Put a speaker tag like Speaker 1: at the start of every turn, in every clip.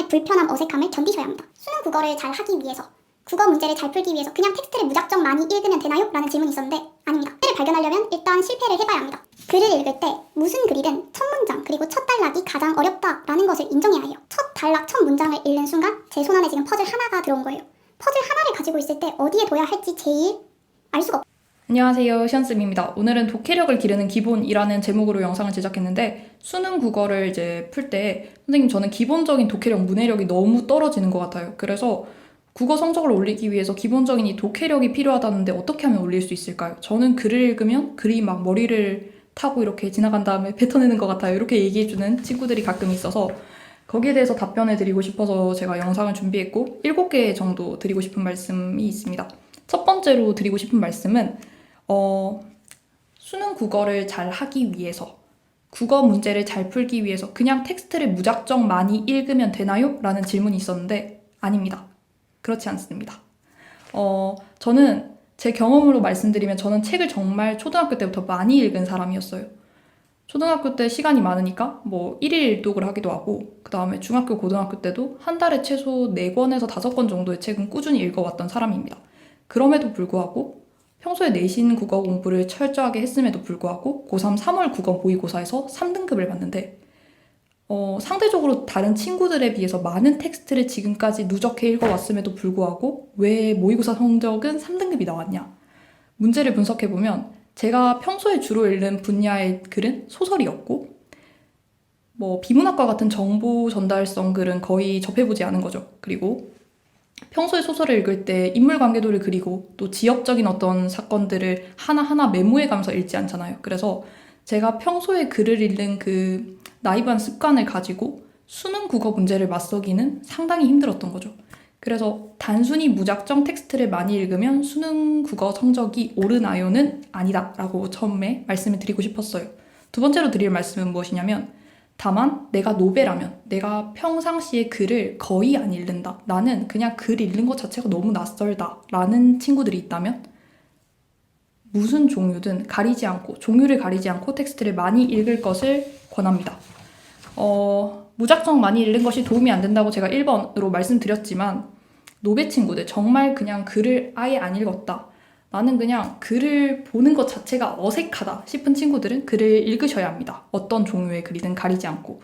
Speaker 1: 약간의 불편함, 어색함을 견디셔야 합니다. 수능 국어를 잘 하기 위해서, 국어 문제를 잘 풀기 위해서 그냥 텍스트를 무작정 많이 읽으면 되나요? 라는 질문이 있었는데 아닙니다. 텍스트를 발견하려면 일단 실패를 해봐야 합니다. 글을 읽을 때 무슨 글이든 첫 문장 그리고 첫 단락이 가장 어렵다라는 것을 인정해야 해요. 첫 단락, 첫 문장을 읽는 순간 제 손안에 지금 퍼즐 하나가 들어온 거예요. 퍼즐 하나를 가지고 있을 때 어디에 둬야 할지 제일 알 수가 없어요.
Speaker 2: 안녕하세요, 시연쌤입니다. 오늘은 독해력을 기르는 기본이라는 제목으로 영상을 제작했는데 수능 국어를 이제 풀 때 선생님 저는 기본적인 독해력, 문해력이 너무 떨어지는 것 같아요. 그래서 국어 성적을 올리기 위해서 기본적인 이 독해력이 필요하다는데 어떻게 하면 올릴 수 있을까요? 저는 글을 읽으면 글이 막 머리를 타고 이렇게 지나간 다음에 뱉어내는 것 같아요. 이렇게 얘기해주는 친구들이 가끔 있어서 거기에 대해서 답변을 드리고 싶어서 제가 영상을 준비했고 7개 정도 드리고 싶은 말씀이 있습니다. 첫 번째로 드리고 싶은 말씀은 수능 국어를 잘 하기 위해서, 국어 문제를 잘 풀기 위해서 그냥 텍스트를 무작정 많이 읽으면 되나요? 라는 질문이 있었는데 아닙니다. 그렇지 않습니다. 저는 제 경험으로 말씀드리면 저는 책을 정말 초등학교 때부터 많이 읽은 사람이었어요. 초등학교 때 시간이 많으니까 뭐 1일 일독을 하기도 하고 그 다음에 중학교, 고등학교 때도 한 달에 최소 4권에서 5권 정도의 책은 꾸준히 읽어왔던 사람입니다. 그럼에도 불구하고 평소에 내신 국어 공부를 철저하게 했음에도 불구하고 고3 3월 국어 모의고사에서 3등급을 받는데 상대적으로 다른 친구들에 비해서 많은 텍스트를 지금까지 누적해 읽어왔음에도 불구하고 왜 모의고사 성적은 3등급이 나왔냐? 문제를 분석해보면 제가 평소에 주로 읽는 분야의 글은 소설이었고 비문학과 같은 정보 전달성 글은 거의 접해보지 않은 거죠. 그리고 평소에 소설을 읽을 때 인물 관계도를 그리고 또 지역적인 어떤 사건들을 하나하나 메모해가면서 읽지 않잖아요. 그래서 제가 평소에 글을 읽는 그 나이브한 습관을 가지고 수능 국어 문제를 맞서기는 상당히 힘들었던 거죠. 그래서 단순히 무작정 텍스트를 많이 읽으면 수능 국어 성적이 오르나요는 아니다 라고 처음에 말씀을 드리고 싶었어요. 두 번째로 드릴 말씀은 무엇이냐면 다만 내가 노베라면, 내가 평상시에 글을 거의 안 읽는다, 나는 그냥 글 읽는 것 자체가 너무 낯설다 라는 친구들이 있다면 무슨 종류든 가리지 않고, 종류를 가리지 않고 텍스트를 많이 읽을 것을 권합니다. 무작정 많이 읽는 것이 도움이 안 된다고 제가 1번으로 말씀드렸지만 노베 친구들, 정말 그냥 글을 아예 안 읽었다, 나는 그냥 글을 보는 것 자체가 어색하다 싶은 친구들은 글을 읽으셔야 합니다. 어떤 종류의 글이든 가리지 않고.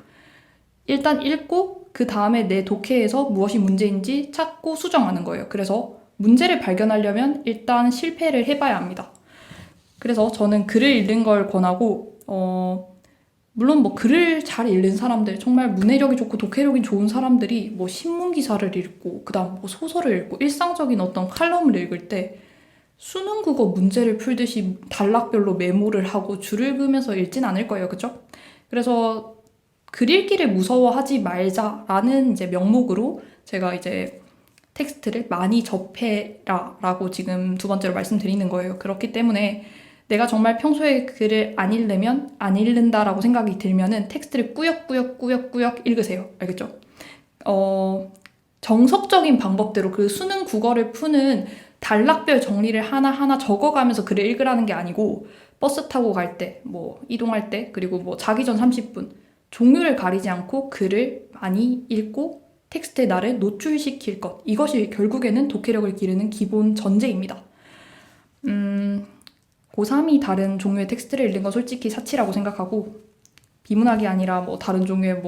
Speaker 2: 일단 읽고 그 다음에 내 독해에서 무엇이 문제인지 찾고 수정하는 거예요. 그래서 문제를 발견하려면 일단 실패를 해봐야 합니다. 그래서 저는 글을 읽는 걸 권하고 물론 글을 잘 읽는 사람들, 정말 문해력이 좋고 독해력이 좋은 사람들이 신문 기사를 읽고 그 다음 소설을 읽고 일상적인 어떤 칼럼을 읽을 때 수능 국어 문제를 풀듯이 단락별로 메모를 하고 줄을 그으면서 읽진 않을 거예요. 그죠? 그래서 글 읽기를 무서워하지 말자라는 이제 명목으로 제가 이제 텍스트를 많이 접해라 라고 지금 두 번째로 말씀드리는 거예요. 그렇기 때문에 내가 정말 평소에 글을 안 읽으면 안 읽는다라고 생각이 들면은 텍스트를 꾸역꾸역 읽으세요. 알겠죠? 정석적인 방법대로 그 수능 국어를 푸는 단락별 정리를 하나하나 적어가면서 글을 읽으라는 게 아니고 버스 타고 갈 때, 이동할 때, 그리고 자기 전 30분 종류를 가리지 않고 글을 많이 읽고 텍스트에 나를 노출시킬 것, 이것이 결국에는 독해력을 기르는 기본 전제입니다. 고3이 다른 종류의 텍스트를 읽는 건 솔직히 사치라고 생각하고 비문학이 아니라 다른 종류의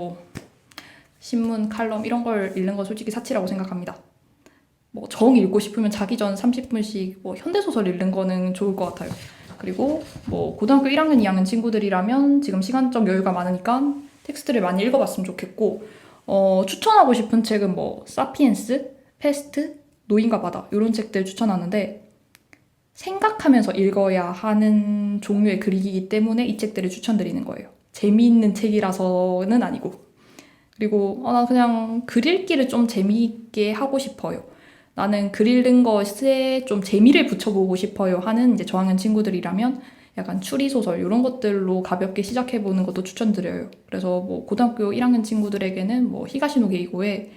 Speaker 2: 신문, 칼럼 이런 걸 읽는 건 솔직히 사치라고 생각합니다. 정 읽고 싶으면 자기 전 30분씩 현대소설 읽는 거는 좋을 것 같아요. 그리고 고등학교 1학년, 2학년 친구들이라면 지금 시간적 여유가 많으니까 텍스트를 많이 읽어봤으면 좋겠고 추천하고 싶은 책은 사피엔스, 페스트, 노인과 바다 이런 책들 추천하는데 생각하면서 읽어야 하는 종류의 글이기 때문에 이 책들을 추천드리는 거예요. 재미있는 책이라서는 아니고. 그리고 나 그냥 글 읽기를 좀 재미있게 하고 싶어요, 나는 글 읽는 것에 좀 재미를 붙여보고 싶어요 하는 이제 저학년 친구들이라면 약간 추리소설 이런 것들로 가볍게 시작해보는 것도 추천드려요. 그래서 고등학교 1학년 친구들에게는 히가시노 게이고의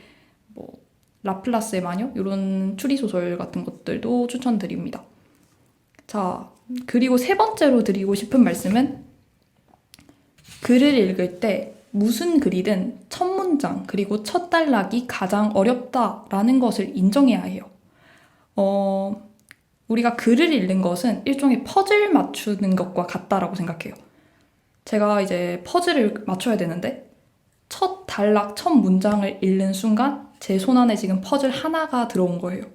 Speaker 2: 라플라스의 마녀 이런 추리소설 같은 것들도 추천드립니다. 자, 그리고 세 번째로 드리고 싶은 말씀은 글을 읽을 때 무슨 글이든 첫 문장 그리고 첫 단락이 가장 어렵다라는 것을 인정해야 해요. 우리가 글을 읽는 것은 일종의 퍼즐 맞추는 것과 같다라고 생각해요. 제가 이제 퍼즐을 맞춰야 되는데 첫 단락, 첫 문장을 읽는 순간 제 손 안에 지금 퍼즐 하나가 들어온 거예요.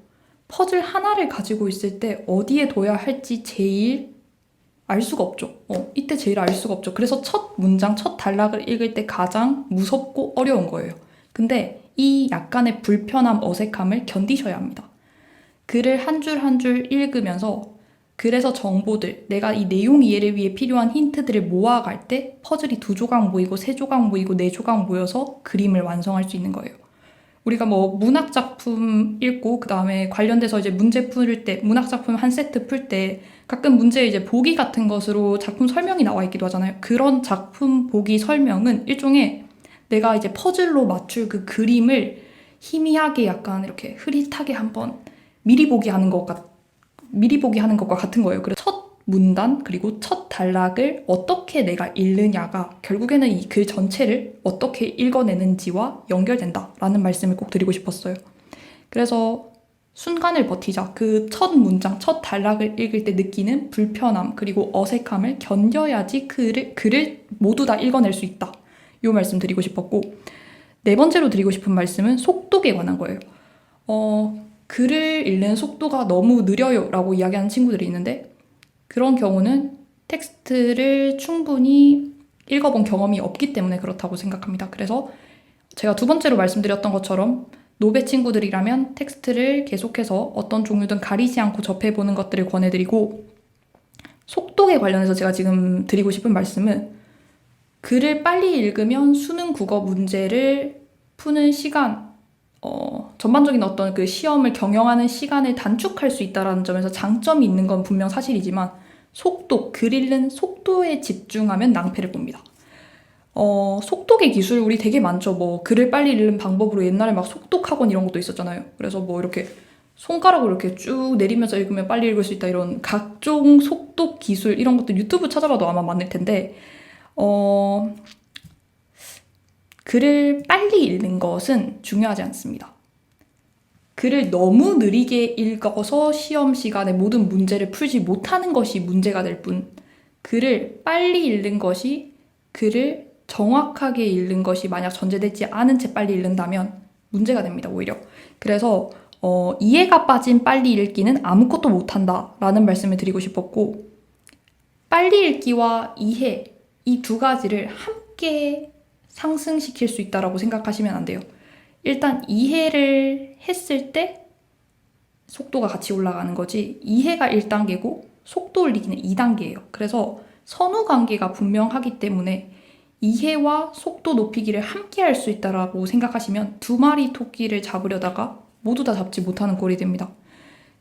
Speaker 2: 퍼즐 하나를 가지고 있을 때 어디에 둬야 할지 제일 알 수가 없죠. 이때 제일 알 수가 없죠. 그래서 첫 문장, 첫 단락을 읽을 때 가장 무섭고 어려운 거예요. 근데 이 약간의 불편함, 어색함을 견디셔야 합니다. 글을 한 줄 한 줄 읽으면서 글에서 정보들, 내가 이 내용 이해를 위해 필요한 힌트들을 모아갈 때 퍼즐이 2조각 모이고 3조각 모이고 4조각 모여서 그림을 완성할 수 있는 거예요. 우리가 뭐 문학 작품 읽고 그 다음에 관련돼서 이제 문제 풀 때, 문학 작품 한 세트 풀 때 가끔 문제에 이제 보기 같은 것으로 작품 설명이 나와 있기도 하잖아요. 그런 작품 보기 설명은 일종의 내가 이제 퍼즐로 맞출 그 그림을 희미하게 약간 이렇게 흐릿하게 한번 미리 보기 하는 것과 같은 거예요. 그래서 첫 문단 그리고 첫 단락을 어떻게 내가 읽느냐가 결국에는 이 글 전체를 어떻게 읽어내는지와 연결된다라는 말씀을 꼭 드리고 싶었어요. 그래서 순간을 버티자. 그 첫 문장, 첫 단락을 읽을 때 느끼는 불편함 그리고 어색함을 견뎌야지 글을 모두 다 읽어낼 수 있다. 이 말씀 드리고 싶었고, 네 번째로 드리고 싶은 말씀은 속독에 관한 거예요. 글을 읽는 속도가 너무 느려요 라고 이야기하는 친구들이 있는데 그런 경우는 텍스트를 충분히 읽어본 경험이 없기 때문에 그렇다고 생각합니다. 그래서 제가 두 번째로 말씀드렸던 것처럼 노베 친구들이라면 텍스트를 계속해서 어떤 종류든 가리지 않고 접해보는 것들을 권해드리고, 속독에 관련해서 제가 지금 드리고 싶은 말씀은 글을 빨리 읽으면 수능 국어 문제를 푸는 시간, 전반적인 어떤 그 시험을 경영하는 시간을 단축할 수 있다는 점에서 장점이 있는 건 분명 사실이지만 속독, 글 읽는 속도에 집중하면 낭패를 봅니다. 속독의 기술 우리 되게 많죠. 뭐 글을 빨리 읽는 방법으로 옛날에 막 속독 학원 이런 것도 있었잖아요. 그래서 뭐 이렇게 손가락으로 이렇게 쭉 내리면서 읽으면 빨리 읽을 수 있다 이런 각종 속독 기술 이런 것도 유튜브 찾아봐도 아마 많을 텐데 글을 빨리 읽는 것은 중요하지 않습니다. 글을 너무 느리게 읽어서 시험 시간에 모든 문제를 풀지 못하는 것이 문제가 될 뿐, 글을 빨리 읽는 것이 글을 정확하게 읽는 것이 만약 전제되지 않은 채 빨리 읽는다면 문제가 됩니다, 오히려. 그래서 이해가 빠진 빨리 읽기는 아무것도 못한다 라는 말씀을 드리고 싶었고, 빨리 읽기와 이해, 이 두 가지를 함께 상승시킬 수 있다고 생각하시면 안 돼요. 일단 이해를 했을 때 속도가 같이 올라가는 거지, 이해가 1단계고 속도 올리기는 2단계예요. 그래서 선후 관계가 분명하기 때문에 이해와 속도 높이기를 함께 할 수 있다고 생각하시면 두 마리 토끼를 잡으려다가 모두 다 잡지 못하는 꼴이 됩니다.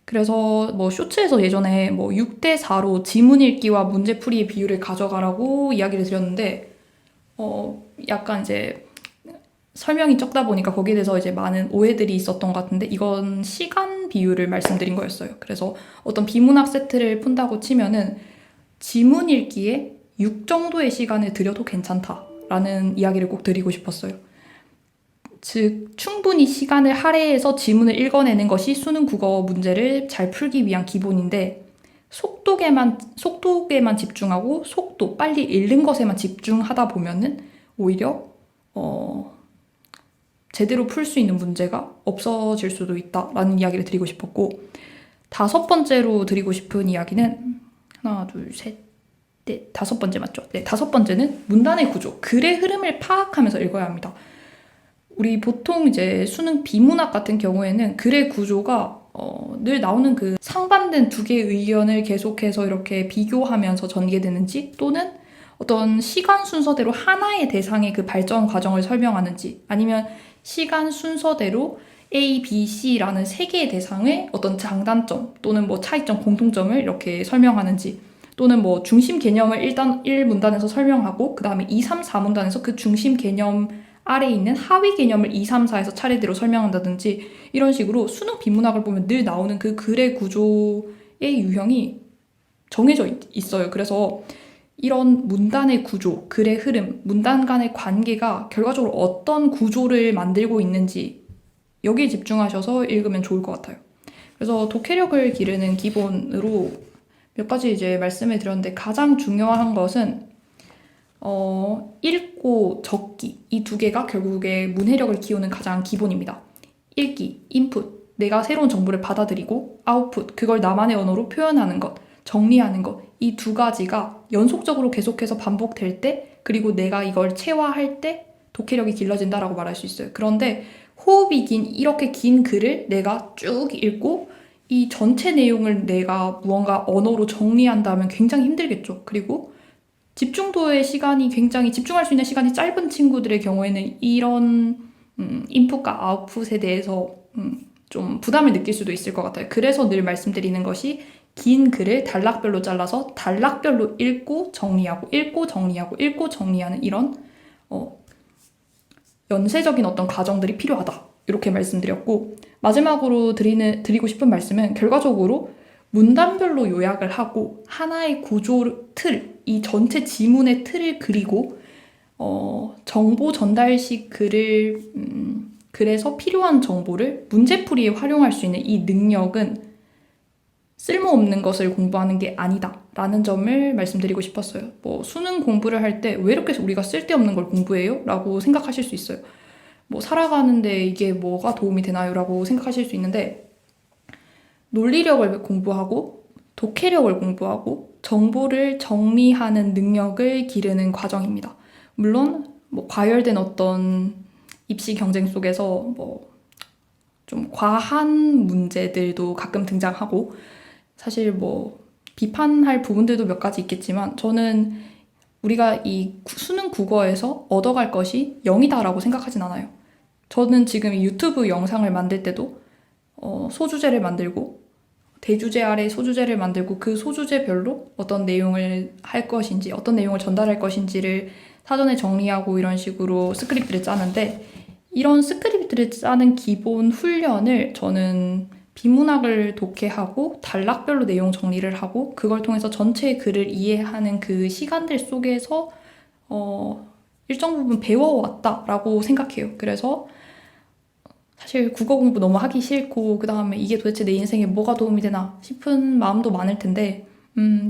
Speaker 2: 그래서 뭐 쇼츠에서 예전에 뭐 6대4로 지문 읽기와 문제 풀이의 비율을 가져가라고 이야기를 드렸는데 약간 이제 설명이 적다 보니까 거기에 대해서 이제 많은 오해들이 있었던 것 같은데, 이건 시간 비율을 말씀드린 거였어요. 그래서 어떤 비문학 세트를 푼다고 치면은 지문 읽기에 6 정도의 시간을 들여도 괜찮다라는 이야기를 꼭 드리고 싶었어요. 즉, 충분히 시간을 할애해서 지문을 읽어내는 것이 수능 국어 문제를 잘 풀기 위한 기본인데, 속독에만 집중하고 속도, 빨리 읽는 것에만 집중하다 보면은 오히려 제대로 풀 수 있는 문제가 없어질 수도 있다라는 이야기를 드리고 싶었고, 5번째로 드리고 싶은 이야기는 하나, 둘, 셋, 넷, 5번째 맞죠? 네, 5번째는 문단의 구조, 글의 흐름을 파악하면서 읽어야 합니다. 우리 보통 이제 수능 비문학 같은 경우에는 글의 구조가 늘 나오는 그 상반된 두 개의 의견을 계속해서 이렇게 비교하면서 전개되는지, 또는 어떤 시간 순서대로 하나의 대상의 그 발전 과정을 설명하는지, 아니면 시간 순서대로 A, B, C라는 3개의 대상의 어떤 장단점 또는 뭐 차이점, 공통점을 이렇게 설명하는지, 또는 뭐 중심 개념을 일단 1문단에서 설명하고 그 다음에 2, 3, 4문단에서 그 중심 개념 아래에 있는 하위 개념을 2, 3, 4에서 차례대로 설명한다든지, 이런 식으로 수능 비문학을 보면 늘 나오는 그 글의 구조의 유형이 정해져 있어요. 그래서 이런 문단의 구조, 글의 흐름, 문단 간의 관계가 결과적으로 어떤 구조를 만들고 있는지 여기에 집중하셔서 읽으면 좋을 것 같아요. 그래서 독해력을 기르는 기본으로 몇 가지 이제 말씀을 드렸는데 가장 중요한 것은 읽고 적기 이 두 개가 결국에 문해력을 키우는 가장 기본입니다. 읽기, 인풋, 내가 새로운 정보를 받아들이고 아웃풋, 그걸 나만의 언어로 표현하는 것, 정리하는 것, 이 두 가지가 연속적으로 계속해서 반복될 때 그리고 내가 이걸 체화할 때 독해력이 길러진다라고 말할 수 있어요. 그런데 호흡이 긴 이렇게 긴 글을 내가 쭉 읽고 이 전체 내용을 내가 무언가 언어로 정리한다면 굉장히 힘들겠죠. 그리고 집중도의 시간이 굉장히 집중할 수 있는 시간이 짧은 친구들의 경우에는 이런 인풋과 아웃풋에 대해서 좀 부담을 느낄 수도 있을 것 같아요. 그래서 늘 말씀드리는 것이 긴 글을 단락별로 잘라서 단락별로 읽고 정리하고 읽고 정리하고 읽고 정리하는 이런 연쇄적인 어떤 과정들이 필요하다. 이렇게 말씀드렸고 마지막으로 드리고 싶은 말씀은 결과적으로 문단별로 요약을 하고 하나의 구조 틀, 이 전체 지문의 틀을 그리고 정보 전달식 글을 그래서 필요한 정보를 문제풀이에 활용할 수 있는 이 능력은 쓸모없는 것을 공부하는 게 아니다 라는 점을 말씀드리고 싶었어요. 뭐 수능 공부를 할 때 왜 이렇게 우리가 쓸데없는 걸 공부해요? 라고 생각하실 수 있어요. 뭐 살아가는데 이게 뭐가 도움이 되나요? 라고 생각하실 수 있는데 논리력을 공부하고 독해력을 공부하고 정보를 정리하는 능력을 기르는 과정입니다. 물론 뭐 과열된 어떤 입시 경쟁 속에서 뭐 좀 과한 문제들도 가끔 등장하고 사실 뭐 비판할 부분들도 몇 가지 있겠지만 저는 우리가 이 수능 국어에서 얻어갈 것이 0이다라고 생각하진 않아요. 저는 지금 이 유튜브 영상을 만들 때도 소주제를 만들고 대주제 아래 소주제를 만들고 그 소주제별로 어떤 내용을 할 것인지 어떤 내용을 전달할 것인지를 사전에 정리하고 이런 식으로 스크립트를 짜는데 이런 스크립트를 짜는 기본 훈련을 저는 비문학을 독해하고 단락별로 내용 정리를 하고 그걸 통해서 전체의 글을 이해하는 그 시간들 속에서 일정 부분 배워왔다라고 생각해요. 그래서 사실 국어 공부 너무 하기 싫고 그 다음에 이게 도대체 내 인생에 뭐가 도움이 되나 싶은 마음도 많을 텐데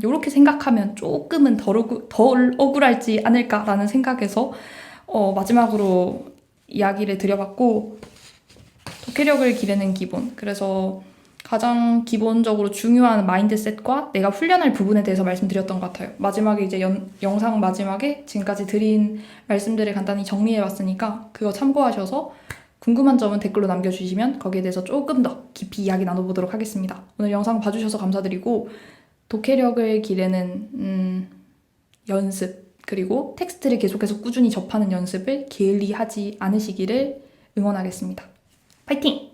Speaker 2: 이렇게 생각하면 조금은 덜 억울할지 않을까라는 생각에서 마지막으로 이야기를 드려봤고 독해력을 기르는 기본 그래서 가장 기본적으로 중요한 마인드셋과 내가 훈련할 부분에 대해서 말씀드렸던 것 같아요. 마지막에 이제 영상 마지막에 지금까지 드린 말씀들을 간단히 정리해봤으니까 그거 참고하셔서 궁금한 점은 댓글로 남겨주시면 거기에 대해서 조금 더 깊이 이야기 나눠보도록 하겠습니다. 오늘 영상 봐주셔서 감사드리고 독해력을 기르는 연습 그리고 텍스트를 계속해서 꾸준히 접하는 연습을 게을리 하지 않으시기를 응원하겠습니다. 파이팅!